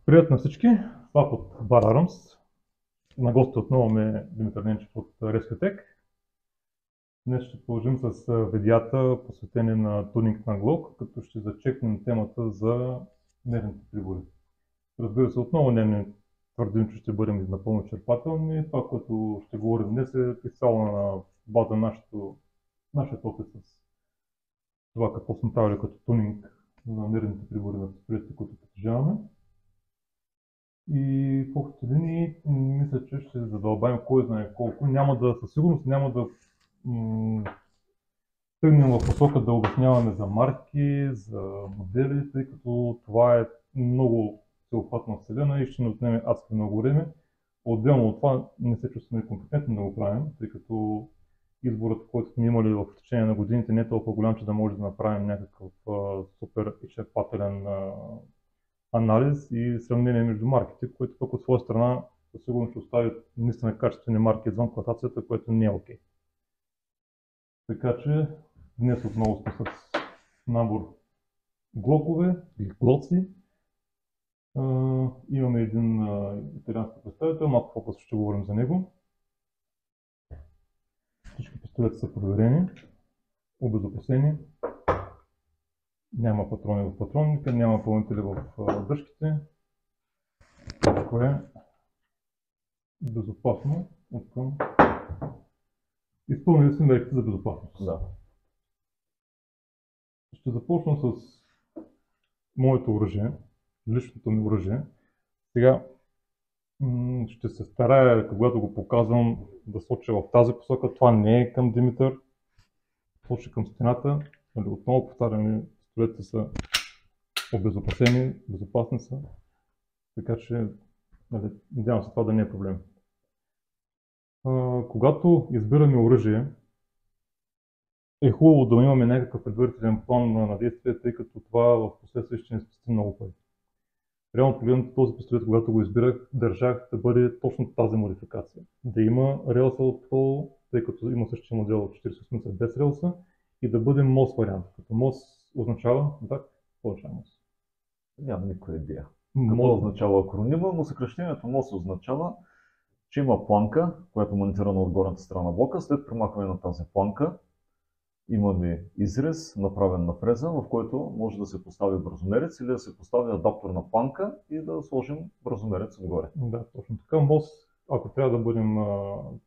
Привет на всички! Пак от Бар Армс. На гости отново ме Димитър Ненчев от Rescue. Днес ще продължим с видеята, посветени на тунинг на Glock, като ще зачекнем темата за нервните прибори. Разбира се, отново не твърдим, че ще бъдем напълно изчерпателни. Това, което ще говорим днес е изцяло на база нашия опит с това какво сме правили като тунинг на нервните прибори на пистолетите, които притежаваме. И в общи линии мисля, че ще задълбаем кой знае колко. Със сигурност няма да тръгнем в посока да обясняваме за марки, за модели, тъй като това е много всеобхватна вселена и ще ни отнеме адски много време. Отделно от това не се чувстваме компетентни да го правим, тъй като изборът, който сме имали в течение на годините, не е толкова голям, че да може да направим някакъв супер изчерпателен анализ и сравнение между марките, което пък от своя страна със сигурност ще остави наистина качествени марки извън класацията, което не е окей. Така че днес отново сме с набор глокове или глоци. Имаме един италиански представител, малко по-късно ще говорим за него. Всички пистолети са проверени, обезопасени. Няма патрони в патронника, няма пълнители в дъжките. Всичко е безопасно откъм. Изпълнили сме мерките за безопасност. Да. Ще започна с моето оръжие, личното ми оръжие. Сега ще се старая, когато го показвам, да соча в тази посока. Това не е към Димитър, соча към стената. Отново повтаряме, пистолетите са обезопасени, безопасни са. Така че надявам се това да не е проблем. Когато избираме оръжие, е хубаво да имаме някакъв предварителен план на действие, тъй като това в последствие ще ни спести много пари. Реално погледнато този пистолет, когато го избирах, държах да бъде точно тази модификация. Да има релса отдолу, тъй като има същия модел от 48 без релса, и да бъде МОС вариант. Като МОС означава, так, какво означава МОС? Нямам никаква идея. Какво означава акронима, но съкръщението МОС означава, че има планка, която е монтирана от горната страна на блока. След премахване на тази планка имаме изрез, направен на фреза, в който може да се постави бързомерец или да се постави адаптерна планка и да сложим бързомерец отгоре. Да, точно така. МОС, ако трябва да бъдем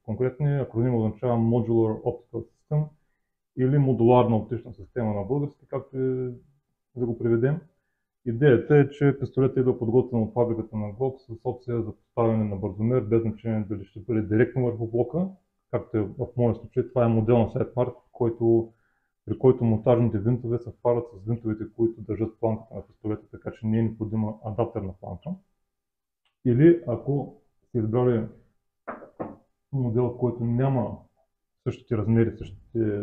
конкретни, акроним означава Modular Optical System или модуларна оптична система на български, както и да го приведем. Идеята е, че пистолетът идва подготвен от фабриката на Glock с опция за поставяне на бързомер, без значение дали ще бъде директно върху блока, както е в моя случай. Това е модел на сайдмарк, при който монтажните винтове съвпадат с винтовете, които държат планката на пистолета, така че не е необходима адаптерна планка. Или ако сте избрали модел, в който няма същите размери,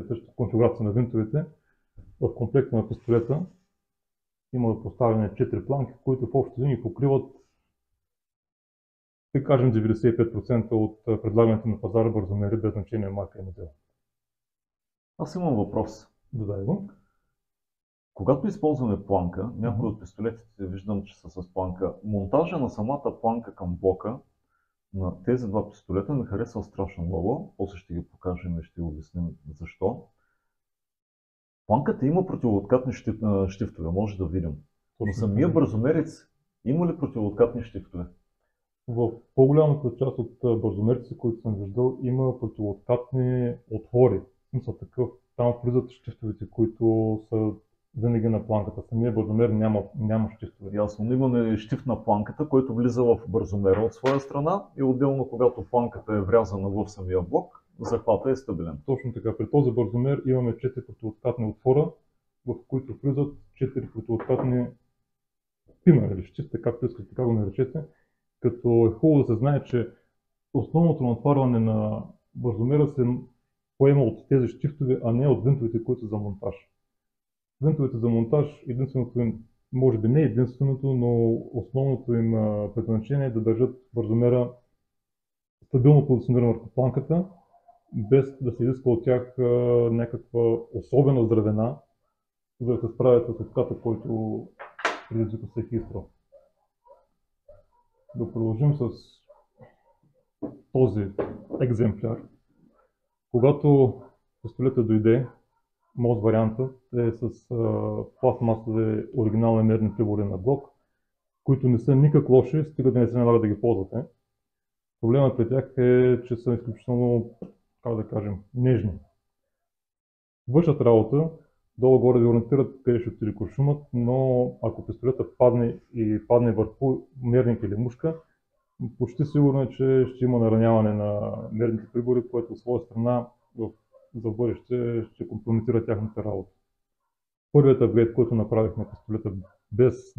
същата конфигурация на винтовете, в комплекта на пистолета има поставени 4 планки, които в общи линии покриват, да кажем, 95% от предлагането на пазара бързомери, без значение марка и модел. Аз имам въпрос. Додай го. Когато използваме планка, някои от пистолетите виждам, че са с планка. Монтажа на самата планка към блока на тези два пистолета ми харесва страшно много. После ще ги покажем и ще обясним защо. Планката има противооткатни щифтове, може да видим. Но самия бързомерец има ли противооткатни щифтове? В по-голямата част от бързомерците, които съм виждал, има противооткатни отвори. В смисъл такъв, там влизат щифтовете, които са винаги на планката. Самия бързомер няма щифтове. Ясно, но имаме щифт на планката, който влиза в бързомера от своя страна и отделно, когато планката е врязана в самия блок, захвата е стабилен. Точно така. При този бързомер имаме 4 противооткатни отвора, в които влизат 4 противооткатни пина или щифта, както искате така го наречете. Като е хубаво да се знае, че основното натоварване на бързомера се поема от тези щифтове, а не от винтовете, които са за монтаж. Винтовете за монтаж, единственото им, може би не единственото, но основното им предназначение е да държат бързомера стабилно позициониран върху планката, без да се иска от тях някаква особена здравена, за да се справят с отката, който предизвика всеки изстрел. Да продължим с този екземпляр. Когато пистолетът дойде, МОС вариантът е с пластмасови оригинални мерни прибори на блок, които не са никак лоши, стига да не се налага да ги ползвате. Проблемът при тях е, че са изключително, как да кажем, нежни. Вършат работа, долу-горе ви ориентират къде ще отиде куршумът, но ако пистолетът падне върху мерник или мушка, почти сигурно е, че ще има нараняване на мерните прибори, което от своя страна за бъдеще ще компрометира тяхната работа. Първият апгрейд, който направих на пистолета, без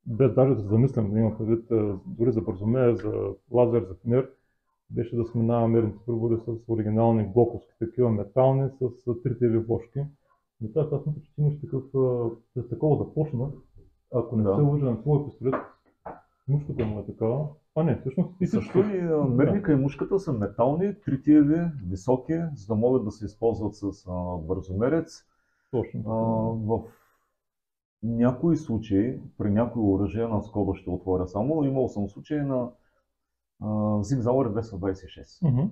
даже да се замислям, да имам предвид дори за бързомер, за лазер, за фенер, беше да сменава мерните прибори с оригинални глоковски такива метални с тритиеви вложки. Но така, аз мисля, че ти имаш с такова започна, ако не се лъжа на твоя пистолет, мушката му е такава. Не, всъщност и също и мерника и мушката са метални, тритиеви, високи, за да могат да се използват с бързомерец. Точно. В някои случаи, при някои оръжия, на скоба ще отворя само, имал съм случаи на Sig Sauer 226,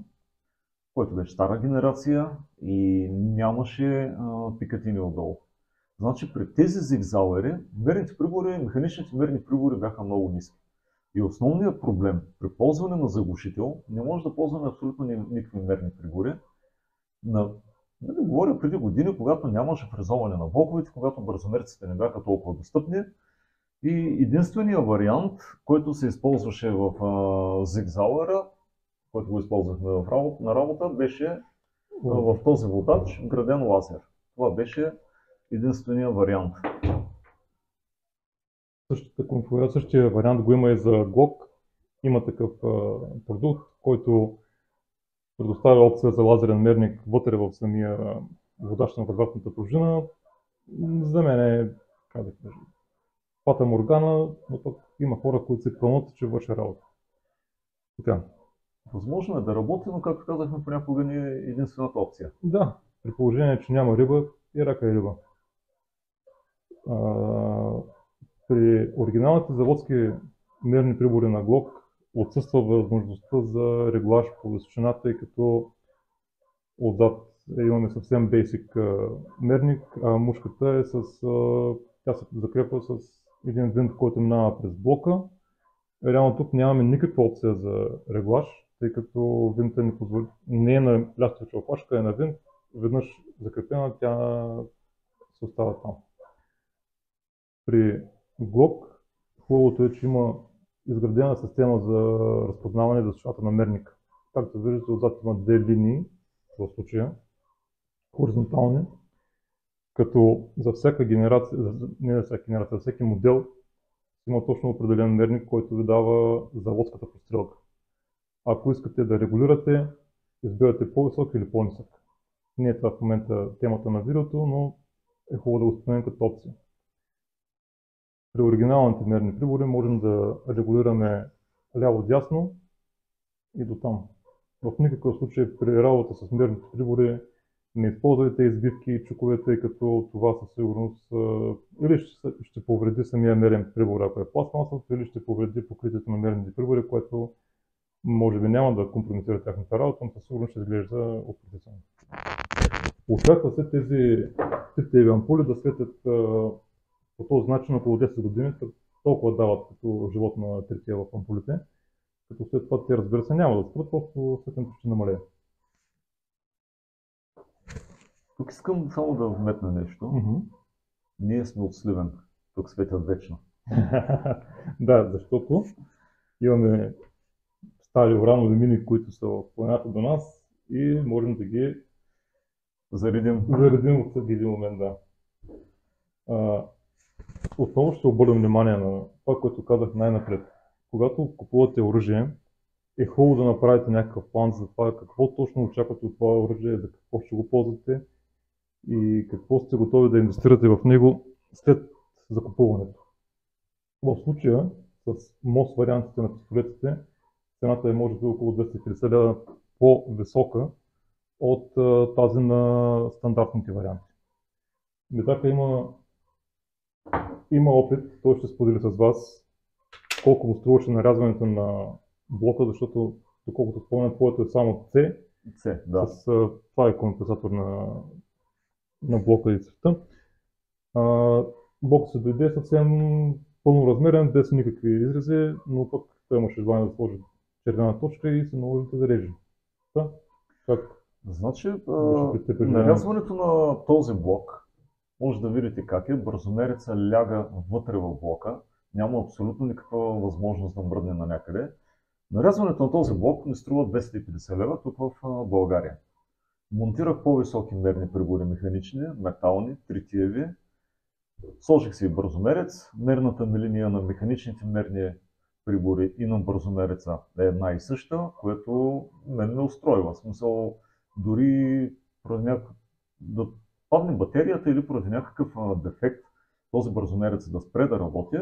който беше стара генерация и нямаше пикатини отдолу. Значи при тези Sig Sauer мерните прибори, механичните мерни прибори бяха много ниски. И основният проблем при ползване на заглушител, не може да ползваме абсолютно никакви мерни прибори. Говоря преди години, когато нямаше фрезоване на блоковете, когато бързомерците не бяха толкова достъпни. И единственият вариант, който се използваше в Sig Sauer, който го използвахме на работа, беше в този водач вграден лазер. Това беше единственият вариант. Същата конфигурация, същия вариант го има и за Glock. Има такъв продукт, който предоставя опция за лазерен мерник вътре в самия водач на квадратната пружина. За мен е, как да кажа, фата моргана, но пък има хора, които се кълнат, че върши работа. Така. Възможно е да работи, но както казахме, понякога не е единствената опция. Да, при положение, че няма риба, и рака е риба. При оригиналните заводски мерни прибори на Glock отсъства възможността за регулаж по височината, тъй като отзад имаме съвсем basic мерник, а мушката е тя се закрепва с един винт, който минава през блока. Реално тук нямаме никаква опция за регулаж, тъй като винта не е на лястовича опашка, е на винт. Веднъж закрепена, тя се остава там. При Glock хубавото е, че има изградена система за разпознаване за височината на мерника. Както виждате, отзад има две линии, в случая, хоризонтални, като за всяка генерация, не за всяка генерация, за всеки модел има точно определен мерник, който ви дава заводската прострелка. Ако искате да регулирате, избирате по-висок или по-нисък. Не е това в момента темата на видеото, но е хубаво да го споменем като опция. При оригиналните мерни прибори можем да регулираме ляво-дясно и до там. В никакъв случай при работа с мерните прибори не използвайте избивки и чукове, тъй като това със сигурност или ще повреди самия мерен прибор, ако е пластмасов, или ще повреди покритието на мерните прибори, което може би няма да компрометира тяхната работа, но със сигурност ще изглежда отвратително. Очаква се тези тритиеви ампули да светят по този начин около 10 години, толкова дават като живот на трития в ампулите, като след това те, разбира се, няма да спрат, просто светенето ще намалее. Тук искам само да вметна нещо. Ние сме от Сливен, тук светят вечно. Да, защото имаме стари уранови мини, които са в планината до нас и можем да ги заредим от всеки един момент, да. Отново ще обърнем внимание на това, което казах най-напред. Когато купувате оръжие, е хубаво да направите някакъв план за това какво точно очаквате от това оръжие, за какво ще го ползвате и какво сте готови да инвестирате в него след закупуването. В случая с МОС вариантите на пистолетите, цената е може би около 250 лева по-висока от тази на стандартните варианти. Медака има опит, той ще сподели с вас колко му струваше нарязването на блока, защото доколкото спомням, твоето е само C, да. Това е компенсатор на блока и цвета. Блокът се дойде съвсем пълноразмерен, без никакви изрази, но пък той имаше желание да сложи червена точка и се наложи да зареже. Значи, нарязването на този блок, може да видите как е, бързомереца ляга вътре в блока, няма абсолютно никаква възможност да мръдне на някъде. Нарязването на този блок ми струва 250 лева тук в България. Монтирах по-високи мерни прибори механични, метални, тритиеви. Сложих си бързомерец, мерната ми линия на механичните мерни прибори и на бързомереца е една и съща, което мен ме устройва. В смисъл, дори да падне батерията или поради някакъв дефект този бързомерец да спре да работи,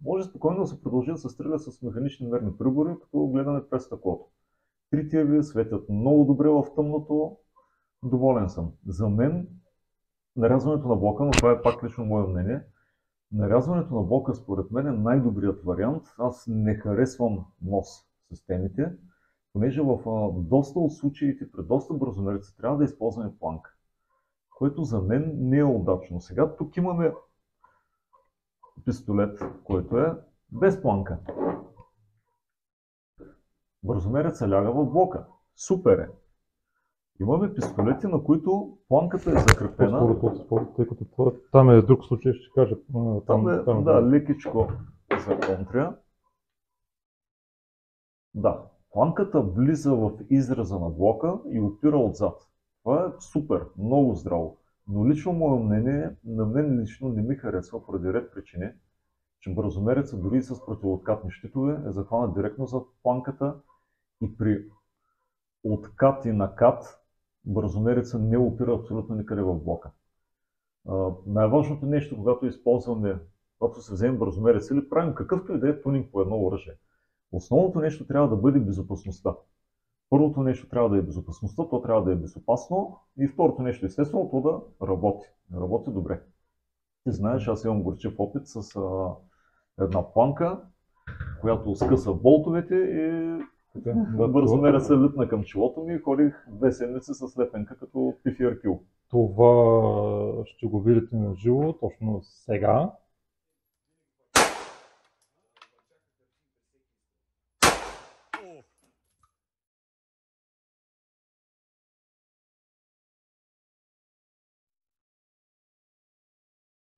може спокойно да се продължи да се стреля с механични мерни прибори, като гледаме през стъклото. Тритиеви светят много добре в тъмното, доволен съм. За мен нарязването на блока, но това е пак лично мое мнение, нарязването на блока според мен е най-добрият вариант. Аз не харесвам нос системите, понеже в доста от случаите при доста бързомерци трябва да използваме планка, което за мен не е удачно. Сега тук имаме пистолет, който е без планка. Бързомерецът ляга в блока. Супер е! Имаме пистолети, на които планката е закрепена. Тъй като там е друг случай, ще кажа. Там е лекичко за контря. Да, планката влиза в израза на блока и опира отзад. Това е супер, много здраво. Но лично мое мнение, на мен лично не ми харесва поради ред причини, че бързомерецът дори и с противооткатни щитове е захванат директно за планката и при откат и накат бързомерецът не опира абсолютно никъде в блока. Най-важното нещо, когато се вземе бързомерец или правим какъвто и да е тунинг по едно оръжие, основното нещо трябва да бъде безопасността. Първото нещо трябва да е безопасността, то трябва да е безопасно и второто нещо, естествено, то да работи. Работи добре. Ти знаеш, аз имам горчив опит с една планка, която скъса болтовете и бързомерец се литна към челото ми и ходих 2 седмици с лепенка като пифи кил. Това ще го видите на живо точно сега.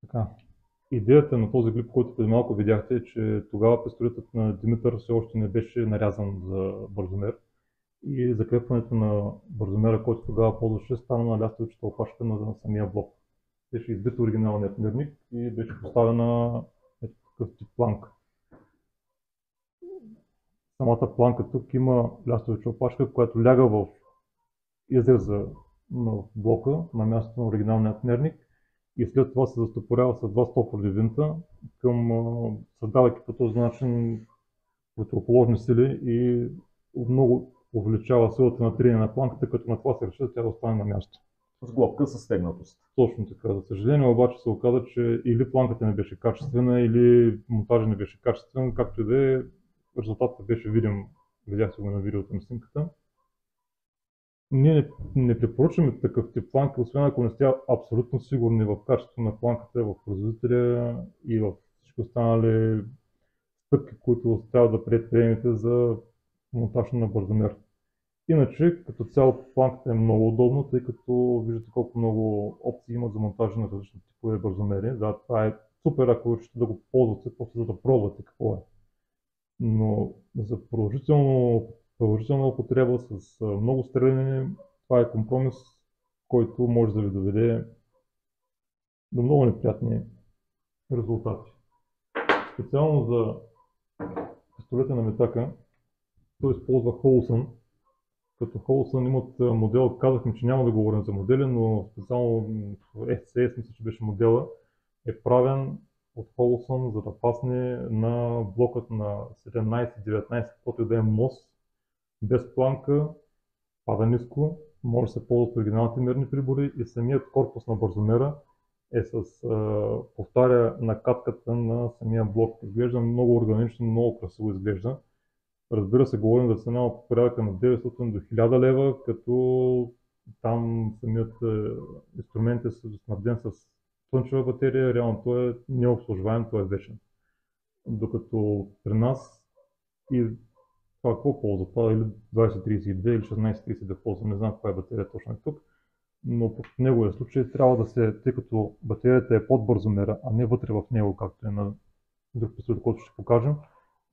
Така. Идеята на този клип, който преди малко видяхте, е, че тогава пистолетът на Димитър все още не беше нарязан за бързомер и закрепването на бързомера, който тогава ползваше, стана на лястовичната опашка на самия блок. Беше избит оригиналният мирник и беше поставена такъв тип планка. Самата планка тук има лястовична опашка, която ляга в изреза на блока на мястото на оригиналният мерник и след това се застопорява с два стопорни винта, създавайки по този начин противоположни сили и много увеличава силата на триене на планката, като на това се реши тя да остане на място. С глобка със стегнатост. Точно така. За съжаление обаче се оказа, че или планката не беше качествена, или монтажът не беше качествен, както и да е, резултатът беше видим, видяхте го на видеото на снимката. Ние не препоръчваме такъв тип планки, освен ако не сте абсолютно сигурни в качеството на планката, в производителя и в всички останали стъпки, които трябва да предприемете за монтаж на бързомер. Иначе, като цяло, планката е много удобна, тъй като виждате колко много опции има за монтажа на различни типове бързомери. Да, това е супер, ако решите да го ползвате, просто за да пробвате какво е. Но за продължителна употреба с много стреляне, това е компромис, който може да ви доведе до много неприятни резултати. Специално за пистолета на Митака, той използва Холсън. Като Холсън имат модел, казахме, че няма да говорим за модели, но специално FCS, мисля, че беше модела, е правен от Холсън, за да пасне на блокът на 17-19, който да е мост, без планка, пада ниско, може да се ползват оригиналните мерни прибори и самият корпус на бързомера повтаря накатката на самия блок. Изглежда много органично, много красиво изглежда. Разбира се, говорим за цена от порядъка на 900 до 1000 лева, като там самият инструмент е снабден с слънчева батерия, реално той е необслужваем, той е вечен. Докато при нас и това какво ползва? Това или 2032 или 1630 да ползва, не знам каква е батерия точно е тук, но в неговия случай трябва да се, тъй като батерията е под бързомера, а не вътре в него, както е на друг пистолет, който ще покажем,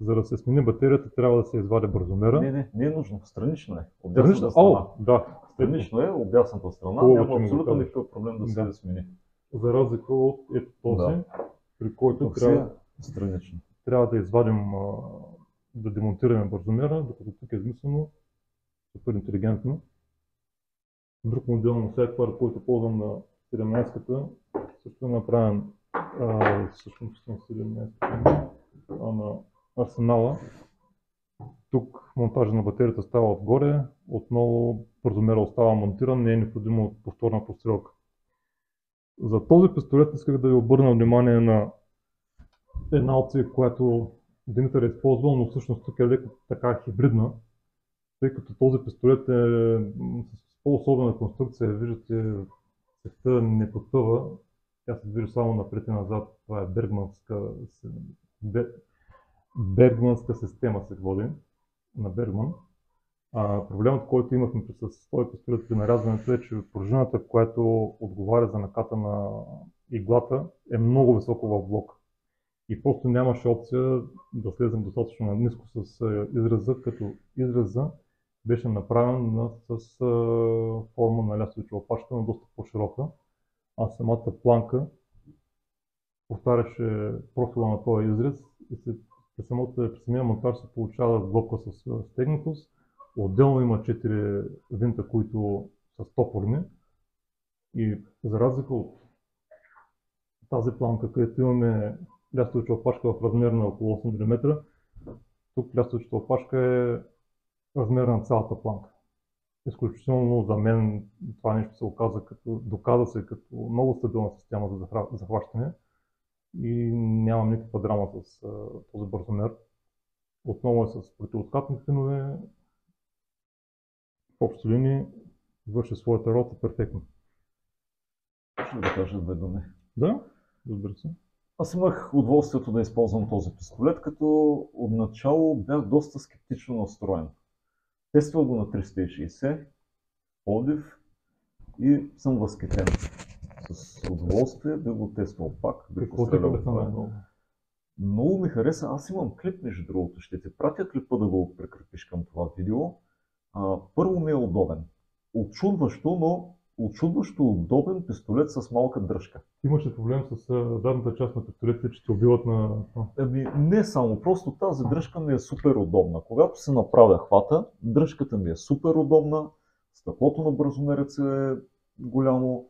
за да се смени батерията, трябва да се извади бързомера. Не е нужно, странично е. От дясната страна. Да. Странично е, от дясната страна, няма абсолютно никакъв проблем да се смени. За разлика от ето този, при който трябва да извадим, да демонтираме бързомера, докато тук е измислено супер интелигентно. Друг модел на Sequar, който ползвам на 17-ката, също е направен всъщност на 17-ката, на Арсенала. Тук монтажа на батерията става отгоре, отново бързомера остава монтиран, не е необходимо повторна прострелка. За този пистолет исках да ви обърна внимание на една опция, която Димитър е използвал, но всъщност тук е леко така хибридна, тъй като този пистолет е с по-особена конструкция, виждате, цевта не потъва, тя се движи само напред и назад, това е бергманска система се води на Бергман. Проблемът, който имахме с този пистолет при нарязването е, че пружината, която отговаря за наката на иглата, е много високо в блок. И просто нямаше опция да слезем достатъчно ниско с изреза, като изреза беше направен с форма на лястовича опашка, но доста по-широка, а самата планка повтаряше профила на този изрез и при самия монтаж се получава блока с стегнатост. Отделно има 4 винта, които са стопорни и за разлика от тази планка, където имаме лястовича опашка в размер на около 8 мм, тук лястовичата опашка е размер на цялата планка. Изключително за мен това нещо се доказа се като много стабилна система за захващане и нямам никаква драма с този бързомер. Отново е с противооткатни пинове. В общи линии върши своята роля перфектно. Ще да кажа две думи. Да, разбира се. Аз имах удоволствието да използвам този пистолет, като отначало бях доста скептично настроен. Тествал го на 360, Пловдив и съм възхитен. С удоволствие бих го тествал пак. Много ми хареса. Аз имам клип, между другото. Ще ти пратя клипа да го прикрепиш към това видео. Първо ми е удобен. Очудващо удобен пистолет с малка дръжка. Имаше проблем с задната част на пистолетите, че те убиват на... Не само, просто тази дръжка ми е супер удобна. Когато се направя хвата, дръжката ми е супер удобна, стъклото на бързомереца е голямо.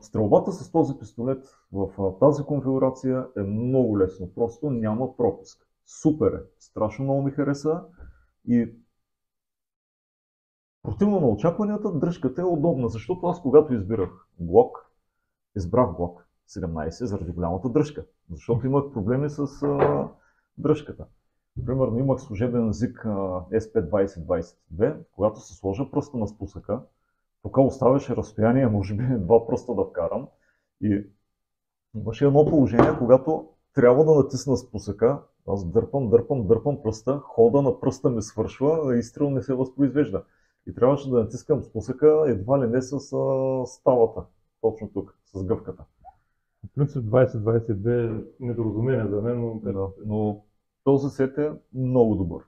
Стрелбата с този пистолет в тази конфигурация е много лесно, просто няма пропуск. Супер е, страшно много ми хареса и противно на очакванията, дръжката е удобна, защото аз когато избирах Glock, избрах Glock 17 заради голямата дръжка, защото имах проблеми с дръжката. Примерно имах служебен ЗИК SP2022, когато се сложа пръста на спусъка, тук оставяше разстояние, може би 2 пръста да вкарам и имаше едно положение, когато трябва да натисна спусъка, аз дърпам пръста, хода на пръста ми свършва, а изстрел не се възпроизвежда. И трябваше да натискам спусъка едва ли не с ставата, точно тук, с гъвката. В принцип 2022 е недоразумение за мен, но този сет е много добър.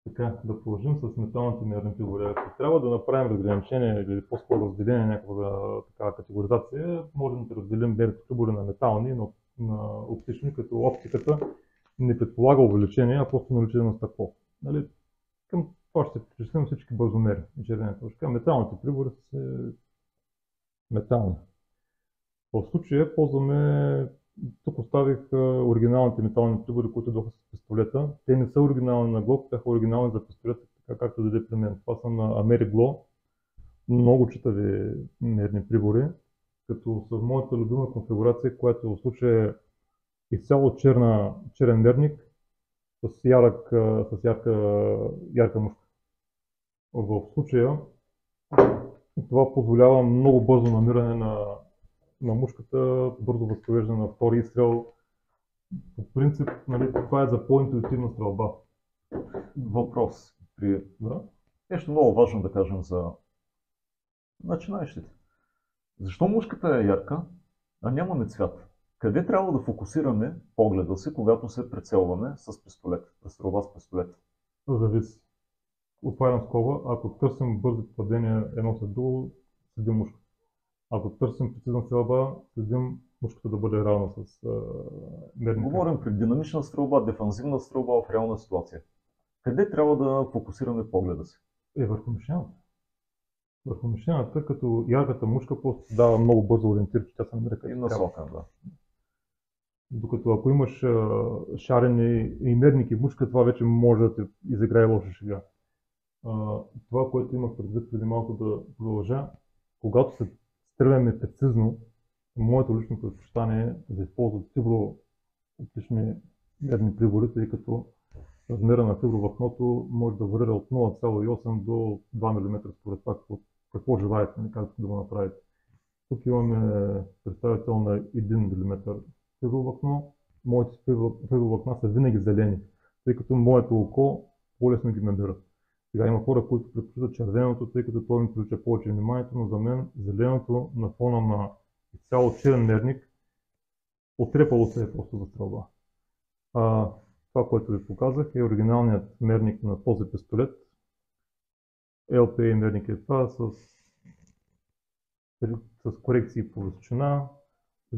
Така, да продължим с металните мерни прибори. Ако трябва да направим разграничение или по-скоро разделение на някаква такава категоризация, можем да разделим мерните прибори на метални и на оптични, като оптиката не предполага увеличение, а просто увеличение на стъкло. Нали? Към това ще причислим всички бързомери и червена точка. Металните прибори са метални. В случая ползваме, тук оставих оригиналните метални прибори, които идваха с пистолета. Те не са оригинални на Glock, бяха оригинални за пистолета, така както даде при мен. Това са на Ameriglo, много читави мерни прибори, като с моята любима конфигурация, която в случая е изцяло черен мерник с ярка мушка. В случая това позволява много бързо намиране на мушката, бързо възпроизвеждане на втори изстрел. По принцип, нали, това е за по-интуитивна стрелба. Въпрос. Да? Нещо много важно да кажем за начинаещите. Защо мушката е ярка, а нямаме цвят? Къде трябва да фокусираме погледа си, когато се прицелваме с пистолет, да стрелба с пистолет? Зависи. Отварям скоба, ако търсим бързи попадения едно след друго, следим мушката. Ако търсим прецизна стрелба, следим мушката да бъде равна с мерника. Говорим при динамична стрелба, дефанзивна стрелба в реална ситуация. Къде трябва да фокусираме погледа си? Върху мишената. Върху мишената, като ярката мушка просто дава много бързо ориентир, че тя се намира къде. И насока, да. Докато ако имаш шарени и мерник и мушка, това вече може да те изиграе лоша шега. Това, което имах предвид преди малко да продължа, когато се стреляме прецизно, моето лично предпочитание е да използват фиброоптични мерни прибори, тъй като размера на фибровлакното може да варира от 0,8 до 2 мм според това какво желаете, как да го направите. Тук имаме представител на 1 мм фибровлакно. Моите фибровлакна са винаги зелени, тъй като моето око по-лесно ги набира. Сега има хора, които предпочитат червеното, тъй като това ми привлича повече вниманието, но за мен зеленото на фона на цяло черен мерник отрепало се е просто за стрелба. Това, което ви показах, е оригиналният мерник на този пистолет. LPA мерник е това с корекции по височина,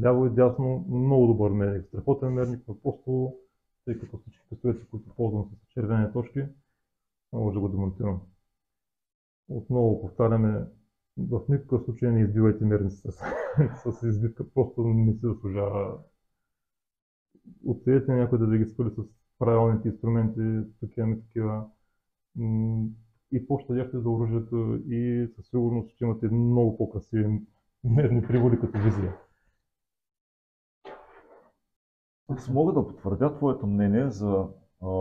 ляво и дясно, много добър мерник, страхотен мерник, но просто, тъй като всички пистолети, които ползвам с червени точки, може да го демонтирам. Отново повтаряме, в никакъв случай не избивайте мерници с избивка, просто не се заслужава. Отседете някой да ви ги свали с правилните инструменти, такива. И по-щадяхте за оръжието и със сигурност ще имате много по-красиви мерни прибори като визия. Аз мога да потвърдя твоето мнение за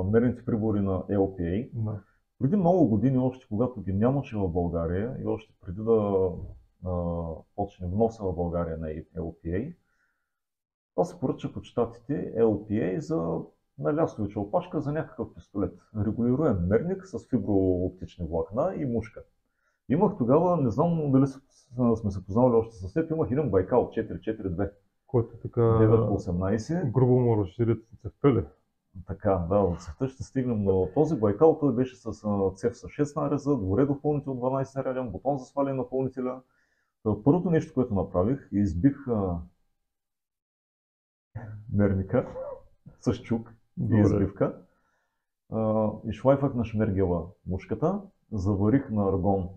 мерните прибори на LPA. Да. Преди много години, още когато ги нямаше в България и още преди да почне вноса в България на LPA, това се поръча по щатите LPA на лястовича опашка за някакъв пистолет. Регулируем мерник с фиброоптични влакна и мушка. Имах тогава, не знам дали сме се познавали още с теб, имах един Байкал 442. Който така 9x18. грубо му разшири цевта ли? Така, да, от цевта ще стигнем, но този Байкал той беше с цев с 6 нареза, дворедов пълнител 12 наряден, бутон за сваляне на пълнителя. Първото нещо, което направих, избих мерника с чук и избивка. Изшлайфах на шмергела мушката, заварих на аргон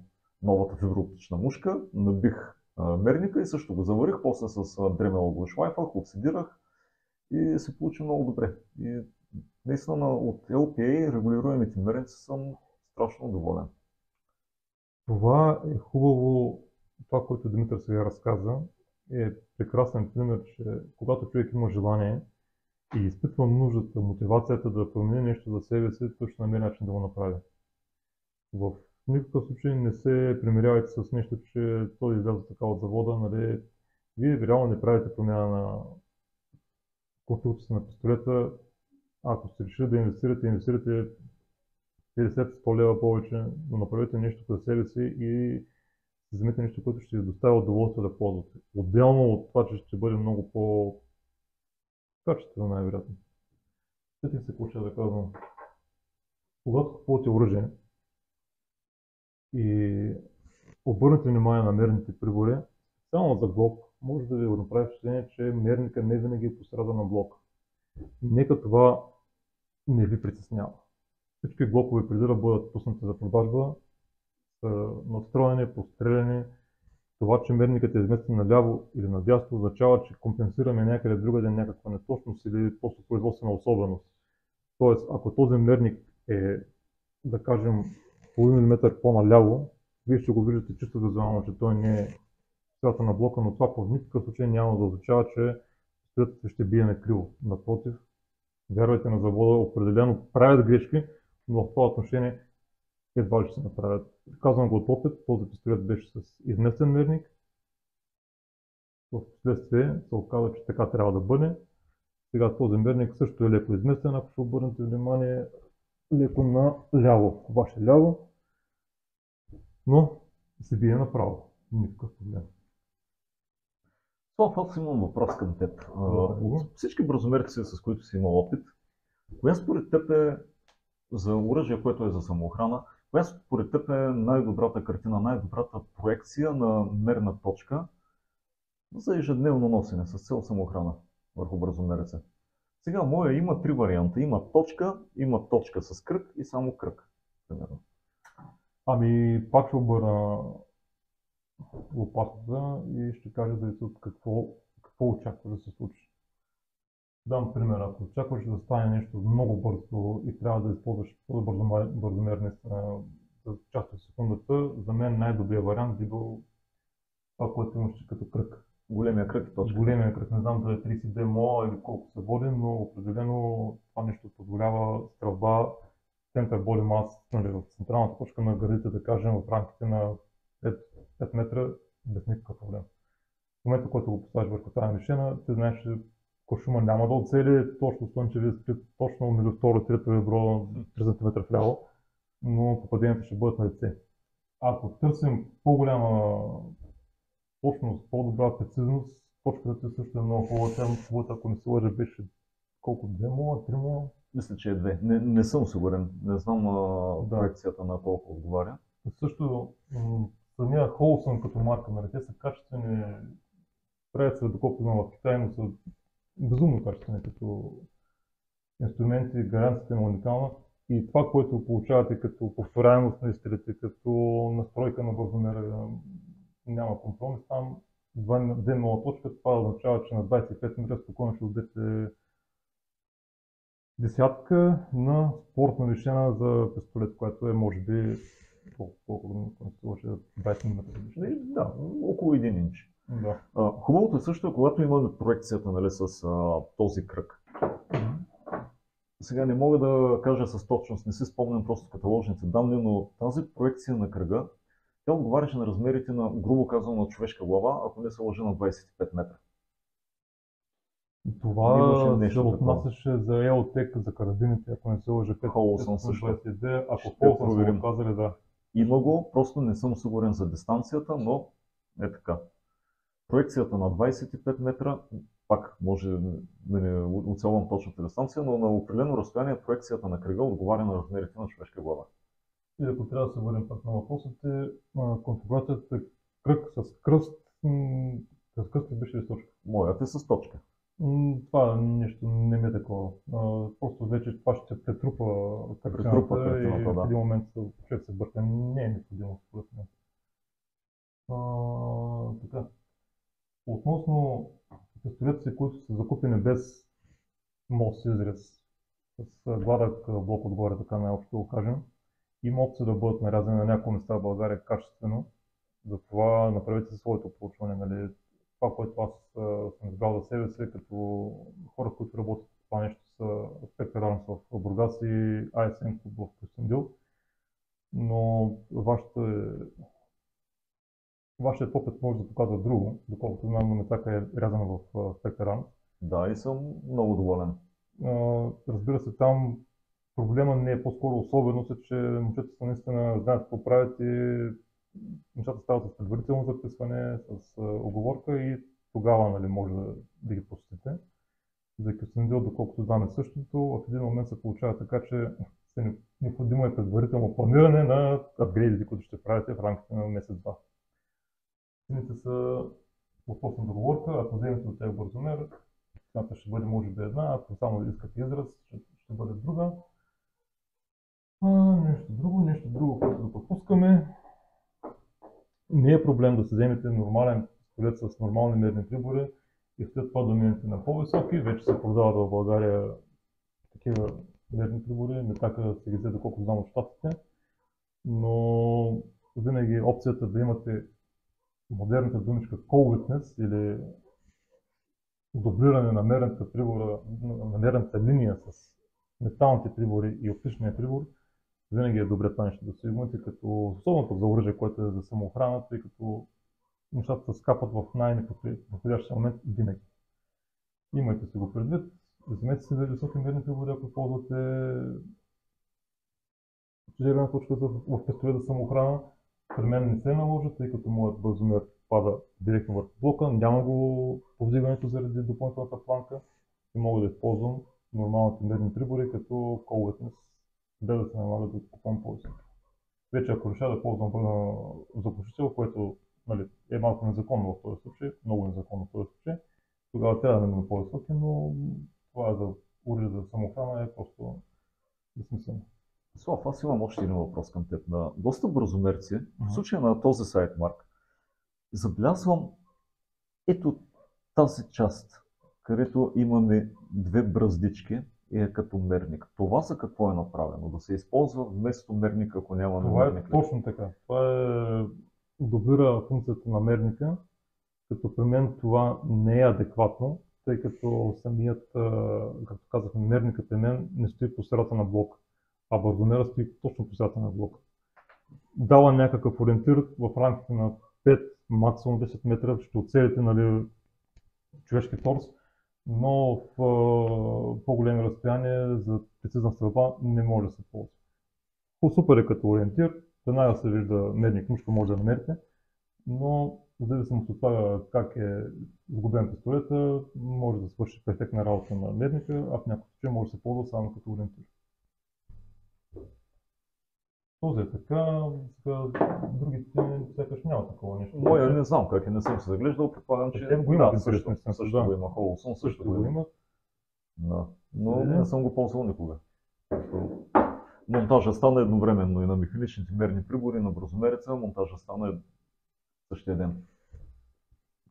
новата фиброоптична мушка, набих мерника и също го заварих, после с дремела го шлайфах, оксидирах и се получи много добре. И наистина от LPA регулируемите мерници съм страшно доволен. Това е хубаво, това, което Димитър сега разказа, е прекрасен пример, че когато човек има желание и изпитва нуждата, мотивацията да промени нещо за себе си, той ще намери начин да го направи. В никакъв случай не се примирявайте с нещо, че той изляза така от завода, нали, вие реално не правите промяна на конструкцията на пистолета. Ако сте решили да инвестирате 50-100 лева повече, но направете нещо за себе си и вземете нещо, което ще ви доставя удоволствие да ползвате. Отделно от това, че ще бъде много по-качествено най-вероятно. Сетих се какво ще да казвам. Когато купувате оръжие и обърнете внимание на мерните прибори, само за блок, може да ви направи впечатление, че мерника не винаги е пострада на блок. Нека това не ви притеснява. Всички блокове преди да бъдат пуснати за продажба са настроени, постреляни. Това, че мерникът е изместен наляво или надясно, означава, че компенсираме някъде другаде някаква неточност или просто производствена особеност. Тоест, ако този мерник е, да кажем, половин милиметър по-наляво, вие ще го виждате чисто визуално, че той не е висотата на блока, но това в никакъв случай няма да означава, че пистолетът ще бие на криво. Напротив, вярвайте на завода, определено правят грешки, но в това отношение едва ли ще се направят. Казвам го от опит, този пистолет беше с изместен мерник. В последствие се оказа, че така трябва да бъде. Сега този мерник също е леко изместен, ако ще обърнете внимание, леко на ляво, ваше ляво, но се бие направо. Никакъв проблем. Това аз имам въпрос към теб. От всички бързомерци, с които си имал опит, коя според теб е за оръжие, което е за самоохрана, коя според теб е най-добрата картина, най-добрата проекция на мерна точка за ежедневно носене с цел самоохрана върху бързомереца? Сега моя има три варианта. Има точка с кръг и само кръг. Примерно. Ами, пак ще обърна лопатата и ще кажа зависи от какво очакваш да се случи. Дам пример, ако очакваш да стане нещо много бързо и трябва да използваш бързомер за част от секундата, за мен най-добрият вариант би бил това, което имаш като кръг. Големия кръг и точка. Големия кръг, не знам дали е 32 мо или колко се води, но определено това нещо позволява стрелба център body mass, нали, в централната точка на гърдите, да кажем, в рамките на 5 метра без никакъв проблем. В момента, който го поставиш върху тази мишена, ти знаеш, че кошума няма да оцели точно слънчевия сплит, точно между 2 и 3 ребро 3 см вляво, но попаденията ще бъдат на лице. Ако търсим по-голяма точност, по-добра прецизност, точката ти също е много хубава. Ако не се лъжа, беше колко? 2 мола, 3 мола? Мисля, че е 2. Не съм сигурен. Не знам проекцията на колко отговаря. Също самия Холсън като марка, нали, те са качествени, правят се доколко има в Китай, но са безумно качествени като инструменти, гаранцията е уникална. И това, което получавате като повторяемост на изстрелите, като настройка на бързомера, няма компромис там. 2 точка, това означава, че на 25 метра спокойно ще отдете десятка на спортна мишена за пистолет, която е може би колко се 20 метра. Да, около 1 инч. Да. Хубавото е също, когато имаме проекцията, нали, с този кръг. Сега не мога да кажа с точност, не си спомням просто каталожните данни, но тази проекция на кръга, тя отговаряше на размерите на, грубо казано, на човешка глава, ако не се лъжа, на 25 метра. Това се отнасяше за EOTech, за карабините, ако не се лъжа 522, ако Холсън са го казали, да. Има го, просто не съм сигурен за дистанцията, но е така. Проекцията на 25 метра, пак може да не оцелвам точната дистанция, но на определено разстояние проекцията на кръга отговаря на размерите на човешка глава. И ако трябва да се върнем пак на въпросите, конфигурацията кръг с кръст, беше ли с точка? Моят е с точка. Това нещо не ми е такова. Просто вече това ще претрупа картината и в един момент човек се бърка. Не е необходимо според мен. Така. Относно пистолетите, които са закупени без мост изрез, с гладък блок отгоре, така най-общо го кажем, има опция да бъдат нарязани на някои места в България качествено. Затова направете своето проучване. Нали. Това, което аз съм избрал за себе си, като хора, които работят в това нещо, са Spectre Arms в Бургас и ISN в Кюстендил. Но вашият опит може да показва друго, доколкото знам, метака е рязана в Spectre Arms. Да, и съм много доволен. Разбира се, там проблема не е по-скоро особеност, че момчетата наистина знаят какво правят и нещата стават с предварително записване, с оговорка и тогава, нали, може да ги посетите. За Кюстендил, доколкото знам е същото, в един момент се получава така, че необходимо е предварително планиране на апгрейдите, които ще правите в рамките на месец-два. Цените са въпрос на договорка, ако вземете от тях бързомер, цената ще бъде може би една, ако само искате израз, ще бъде друга. Нещо друго, което да пропускаме. Не е проблем да се вземете нормален пистолет с нормални мерни прибори и след това да минете на по-високи. Вече се продават в България такива мерни прибори, метака се ги взе, доколко знам от щатите, но винаги опцията да имате модерната думичка cold witness или дублиране на мерната линия с металните прибори и оптичния прибор, винаги е добре това нещо да се има, тъй като особено пък за оръжие, което е за самоохрана, тъй като нещата се скапат в най-неподходящия момент винаги. Имайте си го предвид, вземете си за високи мерни прибори, ако ползвате жерена точка в пистолет за самоохрана. При мен не се наложи, тъй като моят бързомер пада директно върху блока, няма го повдигането заради допълнителната планка и мога да използвам нормалните мерни прибори, като cold witness, без да се налага да купувам по-високо. Вече ако реша да ползвам заглушител, което е малко незаконно в този случай, много незаконно в този случай, тогава трябва да намерим по-високи, но това за оръжие за самоохрана е просто безсмислено. Слав, аз имам още един въпрос към теб. На доста бързомерци, в случая на този сайт, Марк, забелязвам ето тази част, където имаме две бръздички и е като мерник. Това за какво е направено? Да се използва вместо мерник, ако няма мерник? Това е точно така. Това дублира функцията на мерника, като при мен това не е адекватно, тъй като самият, както казахме, мерникът при мен не стои по средата на блока, а бързомера стои точно по средата на блока. Дава някакъв ориентир в рамките на 5, максимум 10 метра, ще оцелите човешки торс, но в по-големи разстояния за прецизна стрелба не може да се ползва. Супер е като ориентир, веднага се вижда мерник, мушка може да намерите, но в зависимост от това как е сгубен пистолета, може да свърши перфектна работа на мерника, а в някакъв случай може да се ползва само като ориентир. Този е така, другите сякаш няма такова нещо. Моя не знам как не съм се заглеждал, предполагам, че го имат също го има, Холсон също го има. Да. Но не съм го ползвал никога. Монтажа стана едновременно и на механичните мерни прибори, на бързомереца, монтажа стана същия ден.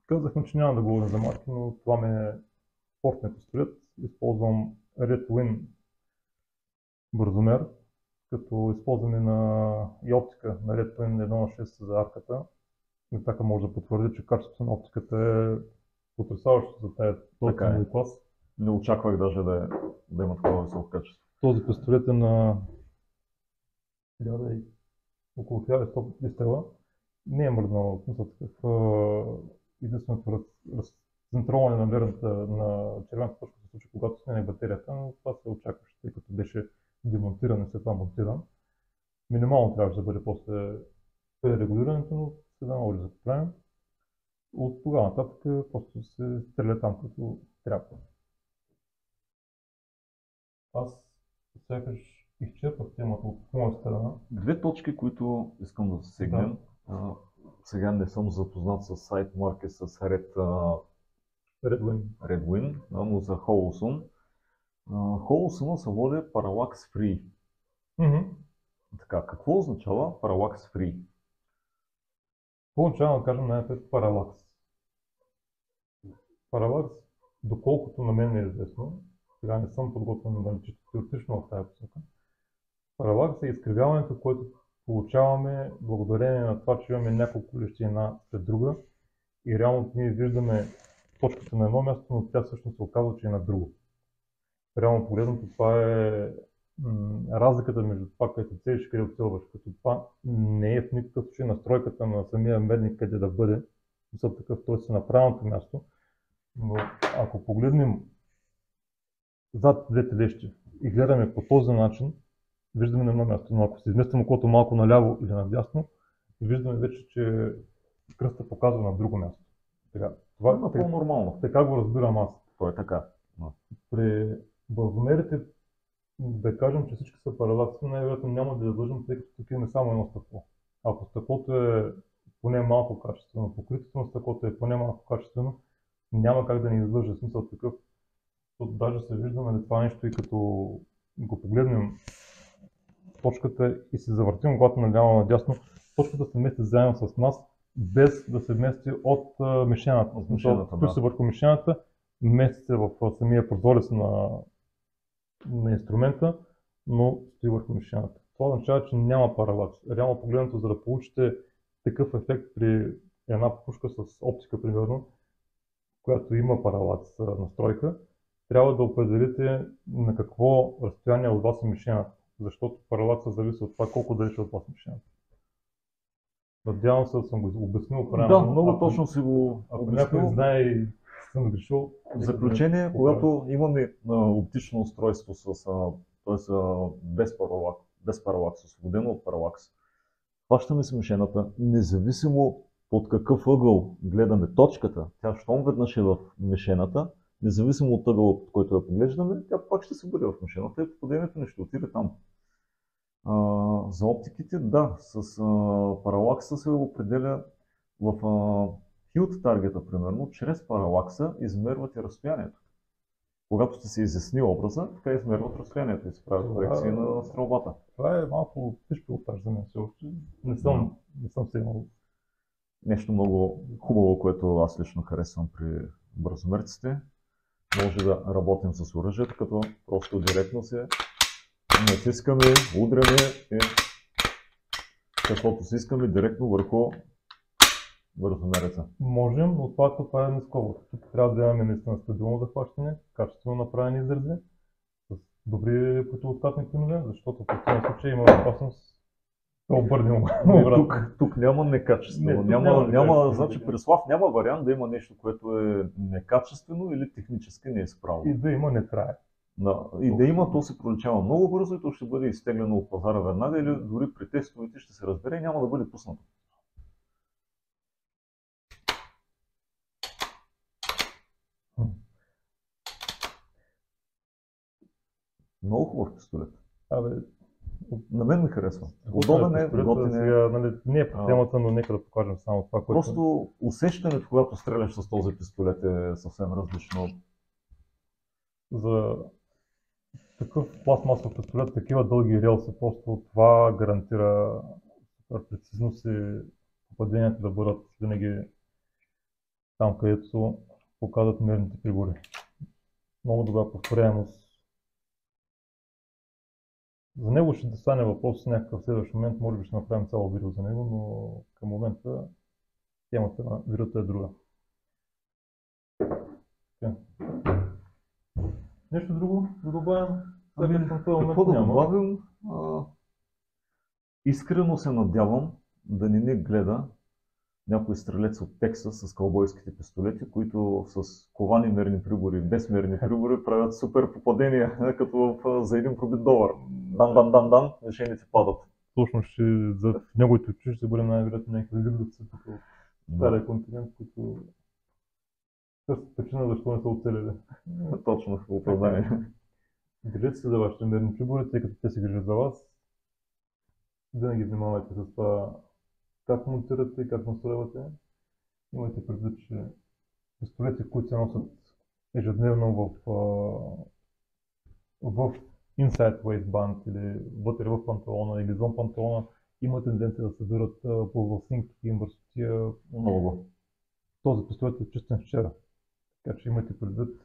Казахме, че няма да говорим за марки, но това ми е спортният пистолет. Използвам Red Win бързомер, като използваме и оптика на Red Win 1.6 за арката. И така може да потвърди, че качеството на оптиката е потресаващо за този ценови клас. Не очаквах даже да има такова високо качество. Този пистолет е на около 1100 изстрела. Не е мръднал, единственото разцентруване на червената точка се случи, когато сменя батерията, но това се очакваше, тъй като беше демонтиран и след това монтиран. Минимално трябваше да бъде после регулирането, но сега може да се поправим. От тогава нататък просто се стреля там като трябва. Аз сякаш изчерпах темата от моя страна. Две точки, които искам да засегнем. Сега не съм запознат с сайт марки с Red Win, но за Holosun. Holosun се води Parallax Free. Така, какво означава Parallax Free? Какво означава да кажем най-напред Parallax? Parallax, доколкото на мен е известно, сега не съм подготвен да чисто теоретично в тази посока. Parallax е изкривяването, което получаваме благодарение на това, че имаме няколко лещи една след друга и реално ние виждаме точката на едно място, но тя всъщност се оказва, че е на друго. Реално погледното това е разликата между това, където целиш и къде оцелваш, като това не е в никакъв случай настройката на самия мерник къде да бъде, мисля такъв, т.е. си на правилното място, но ако погледнем зад двете лещи и гледаме по този начин, виждаме на едно място, но ако се изместим окото малко наляво или надясно, виждаме вече, че кръста показва на друго място. Това е по-нормално. Така го разбирам аз. Това е така. При бързомерите, да кажем, че всички са паралакси, най-вероятно няма да задължим, тъй като тук имаме само едно стъкло. Ако стъклото е поне малко качествено, покритието на стъклото е поне малко качествено, няма как да ни излъжа. Смисъл такъв, защото даже се вижда на това нещо и като го погледнем точката и се завъртим главата наляво надясно, точката се мести заедно с нас, без да се мести от мишената. Стои се върху мишената, мести се в самия прозорец на инструмента, но стои върху мишената. Това означава, че няма паралакс. Реално погледнато, за да получите такъв ефект при една пушка с оптика, примерно, която има паралакс настройка, трябва да определите на какво разстояние от вас е мишената, защото паралакса зависи от това колко далеч от вас е мишената. Надявам се да съм го обяснил правилно. Да, много точно си го Ако някой обяснил. знае и съм грешил. В заключение, когато имаме оптично устройство т.е. без паралакс, освободено от паралакс, хващаме смешената, независимо под какъв ъгъл гледаме точката, тя щом веднъж е в мишената, независимо от ъгъл, от който я поглеждаме, тя пак ще се бъде в мишената и попадението не ще отиде там. За оптиките, да, с паралакса се определя в Field таргета, примерно, чрез паралакса измервате разстоянието. Когато сте се изясни образа, така измерват разстоянието и се правят корекции на стрелбата. Това е малко тежко пилотаж за мен все още. Не съм се имал. Нещо много хубаво, което аз лично харесвам при бързомерците. Може да работим с оръжието, като просто директно се натискаме, удряме и каквото си искаме директно върху бързомереца. Можем, но това е нисково. Тук трябва да имаме наистина стабилно захващане, качествено направени изрази, с добри противооткатни пинове, защото в противен случай има опасност да обърнем. Тук няма некачествено. Значи при Слав няма вариант да има нещо, което е некачествено или технически неизправно. И да има не трае. Да, и да има, то се проличава много бързо и то ще бъде изтеглено от пазара веднага или дори при тестовете ще се разбере и няма да бъде пуснато. Много хубав пистолет. На мен ми харесва. Удобен е, готин е. Нали, не е по темата, но нека да покажем само това, което... Просто усещането, когато стреляш с този пистолет е съвсем различно. За такъв пластмасов пистолет, такива дълги релси, просто това гарантира супер прецизност и попаденията да бъдат винаги там, където показват мерните прибори. Много добра повторяемост. За него ще стане въпрос в някакъв следващ момент, може би ще направим цяло видео за него, но към момента темата на видеото е друга. Нещо друго да добавим? Какво да добавим? Искрено се надявам да не гледа някой стрелец от Тексас с кълбойските пистолети, които с ковани мерни прибори, без мерни прибори правят супер попадения, като за един пробит долар. Дан, мишените падат. Точно за неговите очи ще бъде най-вероятно някакви люблюци тук от стария континент, които търсят причина защо не са оцелили. Точно, оправдание. Грижете се за вашите мерни прибори, тъй като те се грижат за вас. Винаги внимавайте с това как монтирате и как настройвате. Имайте предвид, че пистолети, които се носят ежедневно в inside waistband или вътре в панталона или извън панталона, има тенденция да събират по волосинки и мърсотия. Много. Този пистолет е чистен вчера. Така че имайте предвид,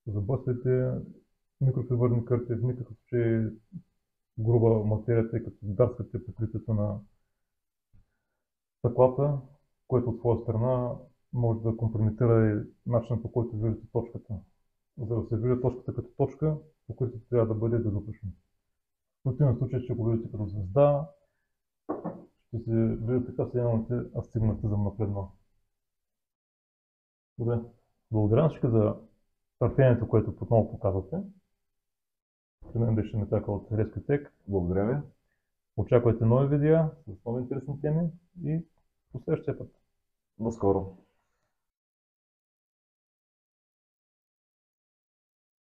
забърсвайте микрофибърни кърпи, в никакъв случай груба материя, тъй като дарскате покритието на стъклата, което от своя страна може да компрометира и начинът, по който виждате точката. За да се вижда точката като точка, покритието трябва да бъде безупречно. В противен случай, че го видите като звезда, ще се видите така, се имате астигматизъм напредно. Добре. Благодаря на всички за търпението, което отново показвате. При мен беше Метака от Rescue Tech. Благодаря ви. Очаквайте нови видеа с нови интересни теми и до следващия път. До скоро.